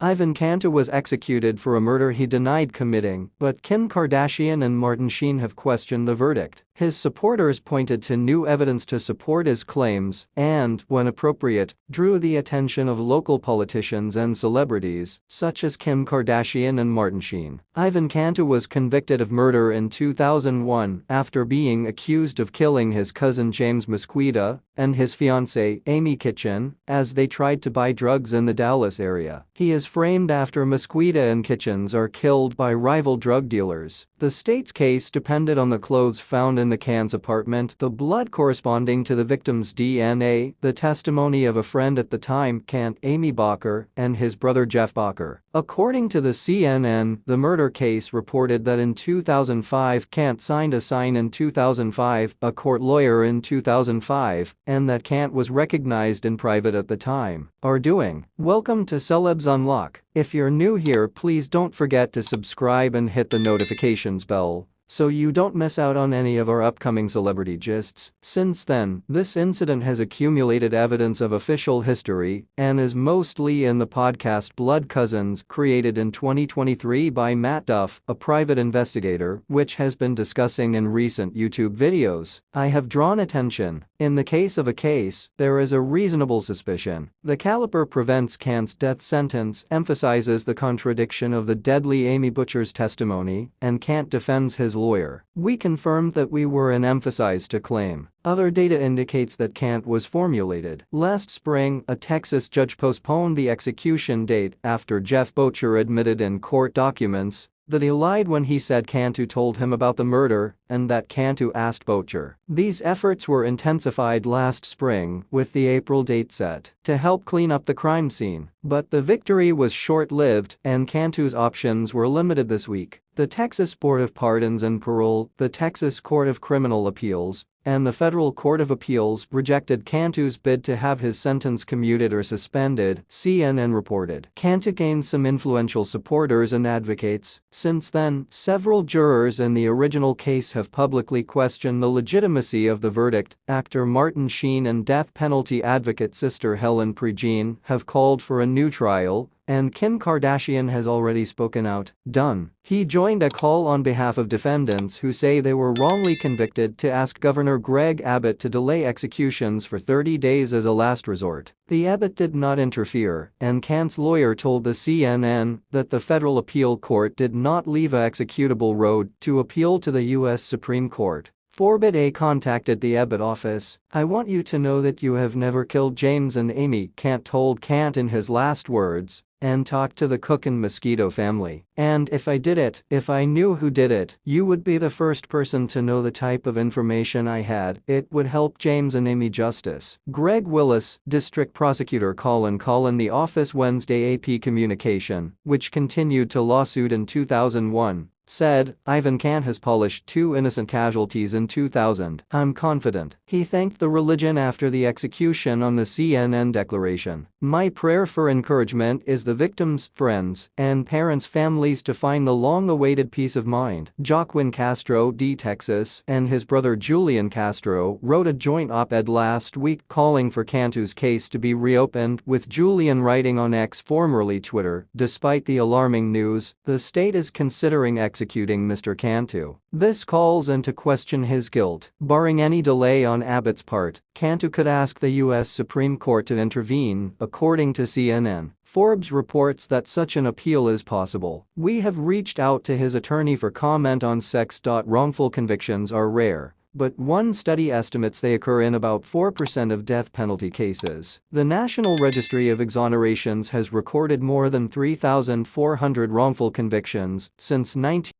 Ivan Cantu was executed for a murder he denied committing, but Kim Kardashian and Martin Sheen have questioned the verdict. His supporters pointed to new evidence to support his claims and, when appropriate, drew the attention of local politicians and celebrities, such as Kim Kardashian and Martin Sheen. Ivan Cantu was convicted of murder in 2001 after being accused of killing his cousin James Mosqueda and his fiancée Amy Kitchen as they tried to buy drugs in the Dallas area. He is framed after Mosqueda and Kitchens are killed by rival drug dealers. The state's case depended on the clothes found in the Cant's apartment, the blood corresponding to the victim's DNA, the testimony of a friend at the time, Cant, Amy Bacher, and his brother Jeff Bacher. According to the CNN, the murder case reported that in 2005 Cant signed a sign in 2005, a court lawyer in 2005, and that Cant was recognized in private at the time. Welcome to Celebs Unlock. If you're new here, please don't forget to subscribe and hit the notifications bell so you don't miss out on any of our upcoming celebrity gists. Since then, this incident has accumulated evidence of official history and is mostly in the podcast Blood Cousins, created in 2023 by Matt Duff, a private investigator, which has been discussing in recent YouTube videos. I have drawn attention. In the case of a case, there is a reasonable suspicion. The caliper prevents Cant's death sentence, emphasizes the contradiction of the deadly Amy Butcher's testimony, and Cant defends his lawyer. We confirmed that we were and emphasized to claim. Other data indicates that Cant was formulated. Last spring, a Texas judge postponed the execution date after Jeff Butcher admitted in court documents that he lied when he said Cantu told him about the murder and that Cantu asked Butcher. These efforts were intensified last spring with the April date set to help clean up the crime scene, but the victory was short-lived and Cantu's options were limited this week. The Texas Board of Pardons and Parole, the Texas Court of Criminal Appeals, and the Federal Court of Appeals rejected Cantu's bid to have his sentence commuted or suspended, CNN reported. Cantu gained some influential supporters and advocates. Since then, several jurors in the original case have publicly questioned the legitimacy of the verdict. Actor Martin Sheen and death penalty advocate sister Helen Prejean have called for a new trial, and Kim Kardashian has already spoken out. He joined a call on behalf of defendants who say they were wrongly convicted to ask Governor Greg Abbott to delay executions for 30 days as a last resort. The Abbott did not interfere, and Cant's lawyer told the CNN that the federal appeal court did not leave a executable road to appeal to the U.S. Supreme Court. Forbid A contacted the Abbott office. "I want you to know that you have never killed James and Amy," Cant told Cant in his last words, "and talked to the Cook and Mosquito family. And if I did it, if I knew who did it, you would be the first person to know the type of information I had. It would help James and Amy justice." Greg Willis, District Prosecutor Colin the office Wednesday. AP Communication, which continued to lawsuit in 2001, said, "Ivan Cantu has polished 2 innocent casualties in 2000. I'm confident." He thanked the religion after the execution on the CNN declaration. "My prayer for encouragement is the victims' friends and parents' families to find the long-awaited peace of mind." Joaquin Castro, D. Texas, and his brother Julian Castro wrote a joint op-ed last week calling for Cantu's case to be reopened, with Julian writing on X, formerly Twitter, "Despite the alarming news, the state is considering executing Mr. Cantu. This calls into question his guilt." Barring any delay on Abbott's part, Cantu could ask the U.S. Supreme Court to intervene, according to CNN. Forbes reports that such an appeal is possible. "We have reached out to his attorney for comment on sex. Wrongful convictions are rare, but one study estimates they occur in about 4% of death penalty cases." The National Registry of Exonerations has recorded more than 3,400 wrongful convictions since 19